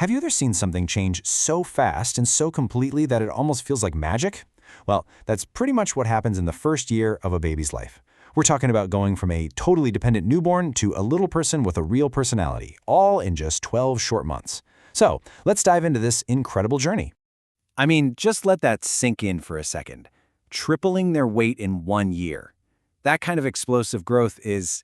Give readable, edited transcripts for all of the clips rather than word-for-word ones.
Have you ever seen something change so fast and so completely that it almost feels like magic? Well, that's pretty much what happens in the first year of a baby's life. We're talking about going from a totally dependent newborn to a little person with a real personality, all in just 12 short months. So, let's dive into this incredible journey. I mean, just let that sink in for a second. Tripling their weight in 1 year. That kind of explosive growth is,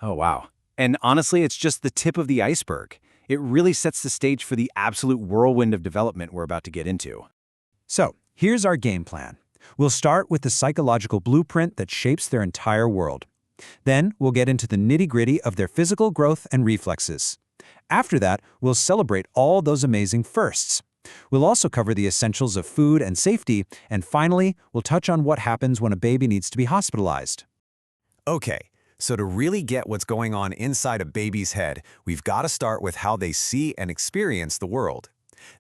oh wow. And honestly, it's just the tip of the iceberg. It really sets the stage for the absolute whirlwind of development we're about to get into. So, here's our game plan. We'll start with the psychological blueprint that shapes their entire world. Then, we'll get into the nitty-gritty of their physical growth and reflexes. After that, we'll celebrate all those amazing firsts. We'll also cover the essentials of food and safety, and finally, we'll touch on what happens when a baby needs to be hospitalized. Okay, so to really get what's going on inside a baby's head, we've got to start with how they see and experience the world.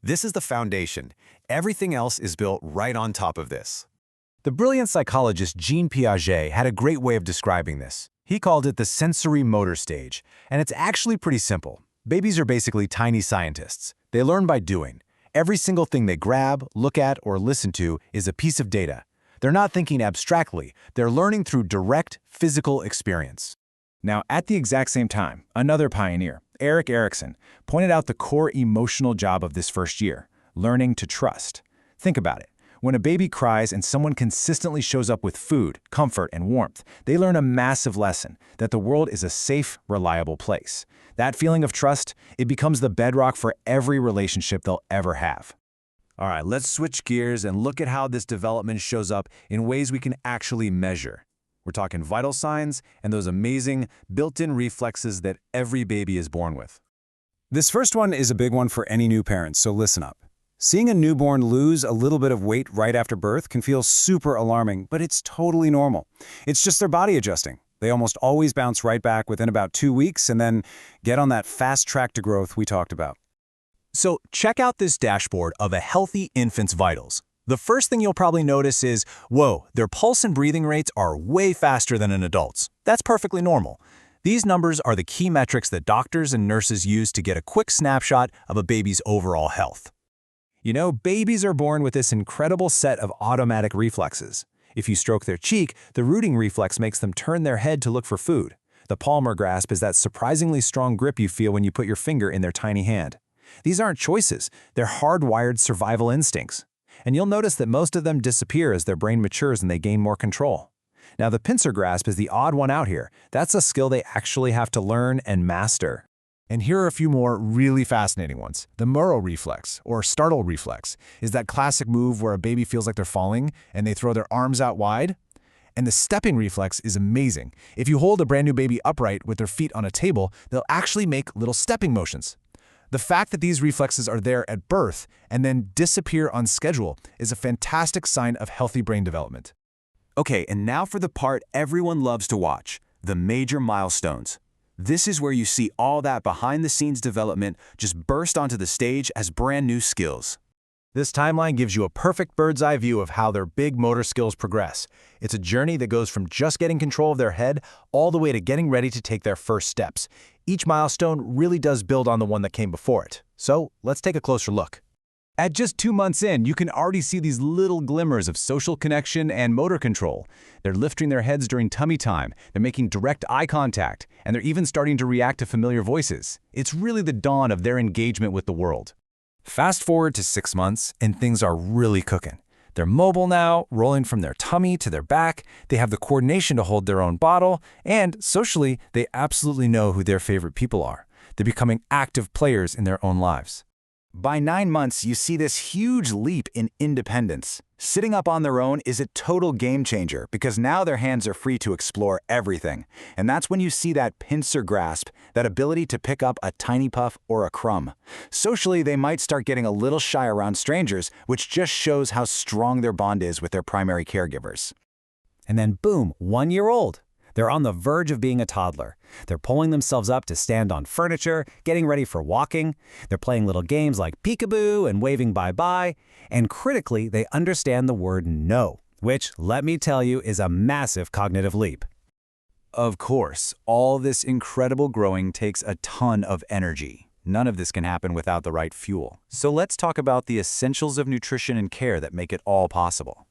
This is the foundation. Everything else is built right on top of this. The brilliant psychologist Jean Piaget had a great way of describing this. He called it the sensory motor stage, and it's actually pretty simple. Babies are basically tiny scientists. They learn by doing. Every single thing they grab, look at, or listen to is a piece of data. They're not thinking abstractly, they're learning through direct, physical experience. Now, at the exact same time, another pioneer, Erik Erikson, pointed out the core emotional job of this first year, learning to trust. Think about it. When a baby cries and someone consistently shows up with food, comfort, and warmth, they learn a massive lesson that the world is a safe, reliable place. That feeling of trust, it becomes the bedrock for every relationship they'll ever have. All right, let's switch gears and look at how this development shows up in ways we can actually measure. We're talking vital signs and those amazing built-in reflexes that every baby is born with. This first one is a big one for any new parents, so listen up. Seeing a newborn lose a little bit of weight right after birth can feel super alarming, but it's totally normal. It's just their body adjusting. They almost always bounce right back within about 2 weeks and then get on that fast track to growth we talked about. So check out this dashboard of a healthy infant's vitals. The first thing you'll probably notice is, whoa, their pulse and breathing rates are way faster than an adult's. That's perfectly normal. These numbers are the key metrics that doctors and nurses use to get a quick snapshot of a baby's overall health. You know, babies are born with this incredible set of automatic reflexes. If you stroke their cheek, the rooting reflex makes them turn their head to look for food. The palmar grasp is that surprisingly strong grip you feel when you put your finger in their tiny hand. These aren't choices, they're hardwired survival instincts. And you'll notice that most of them disappear as their brain matures and they gain more control. Now, the pincer grasp is the odd one out here. That's a skill they actually have to learn and master. And here are a few more really fascinating ones. The Murrow reflex, or startle reflex, is that classic move where a baby feels like they're falling and they throw their arms out wide. And the stepping reflex is amazing. If you hold a brand new baby upright with their feet on a table, they'll actually make little stepping motions. The fact that these reflexes are there at birth and then disappear on schedule is a fantastic sign of healthy brain development. Okay, and now for the part everyone loves to watch, the major milestones. This is where you see all that behind-the-scenes development just burst onto the stage as brand new skills. This timeline gives you a perfect bird's-eye view of how their big motor skills progress. It's a journey that goes from just getting control of their head all the way to getting ready to take their first steps. Each milestone really does build on the one that came before it. So let's take a closer look. At just 2 months in, you can already see these little glimmers of social connection and motor control. They're lifting their heads during tummy time, they're making direct eye contact, and they're even starting to react to familiar voices. It's really the dawn of their engagement with the world. Fast forward to 6 months, and things are really cooking. They're mobile now, rolling from their tummy to their back, they have the coordination to hold their own bottle, and socially, they absolutely know who their favorite people are. They're becoming active players in their own lives. By 9 months, you see this huge leap in independence. Sitting up on their own is a total game changer because now their hands are free to explore everything. And that's when you see that pincer grasp, that ability to pick up a tiny puff or a crumb. Socially, they might start getting a little shy around strangers, which just shows how strong their bond is with their primary caregivers. And then boom, 1 year old. They're on the verge of being a toddler. They're pulling themselves up to stand on furniture, getting ready for walking. They're playing little games like peekaboo and waving bye-bye. And critically, they understand the word no, which, let me tell you, is a massive cognitive leap. Of course, all this incredible growing takes a ton of energy. None of this can happen without the right fuel. So let's talk about the essentials of nutrition and care that make it all possible.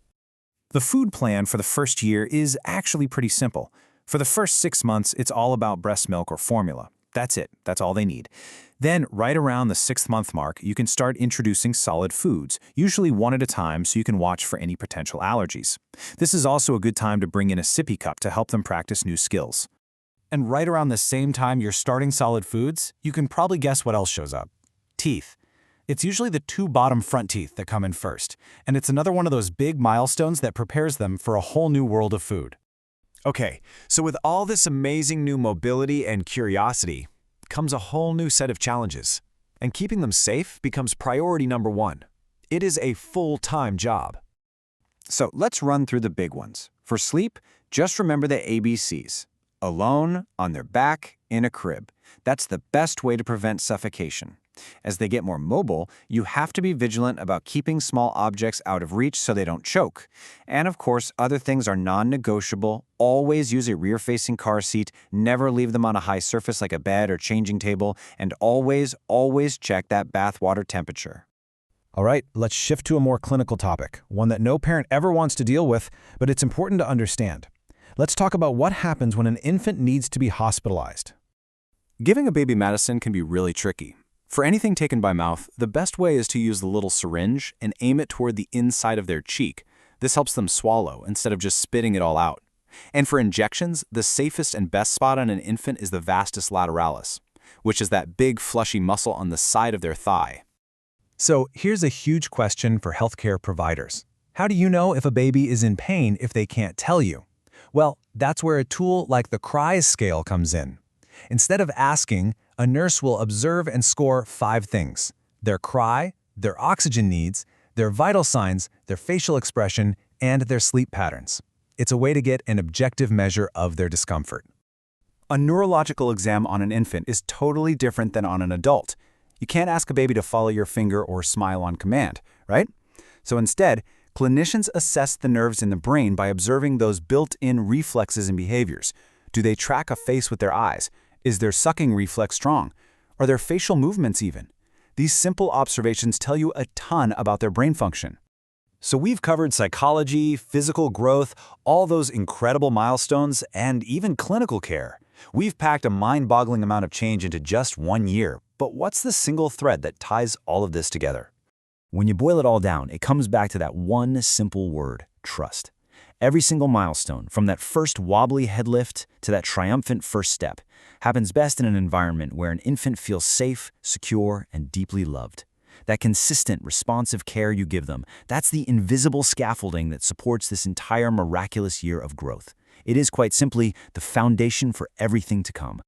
The food plan for the first year is actually pretty simple. For the first 6 months, it's all about breast milk or formula. That's it. That's all they need. Then, right around the 6th month mark, you can start introducing solid foods, usually one at a time so you can watch for any potential allergies. This is also a good time to bring in a sippy cup to help them practice new skills. And right around the same time you're starting solid foods, you can probably guess what else shows up. Teeth. It's usually the 2 bottom front teeth that come in first, and it's another one of those big milestones that prepares them for a whole new world of food. Okay, so with all this amazing new mobility and curiosity comes a whole new set of challenges. And keeping them safe becomes priority number 1. It is a full-time job. So let's run through the big ones. For sleep, just remember the ABCs. Alone, on their back, in a crib. That's the best way to prevent suffocation. As they get more mobile, you have to be vigilant about keeping small objects out of reach so they don't choke. And of course, other things are non-negotiable. Always use a rear-facing car seat, never leave them on a high surface like a bed or changing table, and always check that bath water temperature. All right, let's shift to a more clinical topic, one that no parent ever wants to deal with, but it's important to understand. Let's talk about what happens when an infant needs to be hospitalized. Giving a baby medicine can be really tricky. For anything taken by mouth, the best way is to use the little syringe and aim it toward the inside of their cheek. This helps them swallow instead of just spitting it all out. And for injections, the safest and best spot on an infant is the vastus lateralis, which is that big fleshy muscle on the side of their thigh. So here's a huge question for healthcare providers. How do you know if a baby is in pain if they can't tell you? Well, that's where a tool like the CRIES scale comes in. Instead of asking, a nurse will observe and score 5 things: their cry, their oxygen needs, their vital signs, their facial expression, and their sleep patterns. It's a way to get an objective measure of their discomfort. A neurological exam on an infant is totally different than on an adult. You can't ask a baby to follow your finger or smile on command, right? So instead, clinicians assess the nerves in the brain by observing those built-in reflexes and behaviors. Do they track a face with their eyes? Is their sucking reflex strong? Are their facial movements even? These simple observations tell you a ton about their brain function. So we've covered psychology, physical growth, all those incredible milestones, and even clinical care. We've packed a mind-boggling amount of change into just 1 year. But what's the single thread that ties all of this together? When you boil it all down, it comes back to that one simple word: trust. Every single milestone, from that first wobbly head lift to that triumphant first step, happens best in an environment where an infant feels safe, secure, and deeply loved. That consistent, responsive care you give them, that's the invisible scaffolding that supports this entire miraculous year of growth. It is quite simply the foundation for everything to come.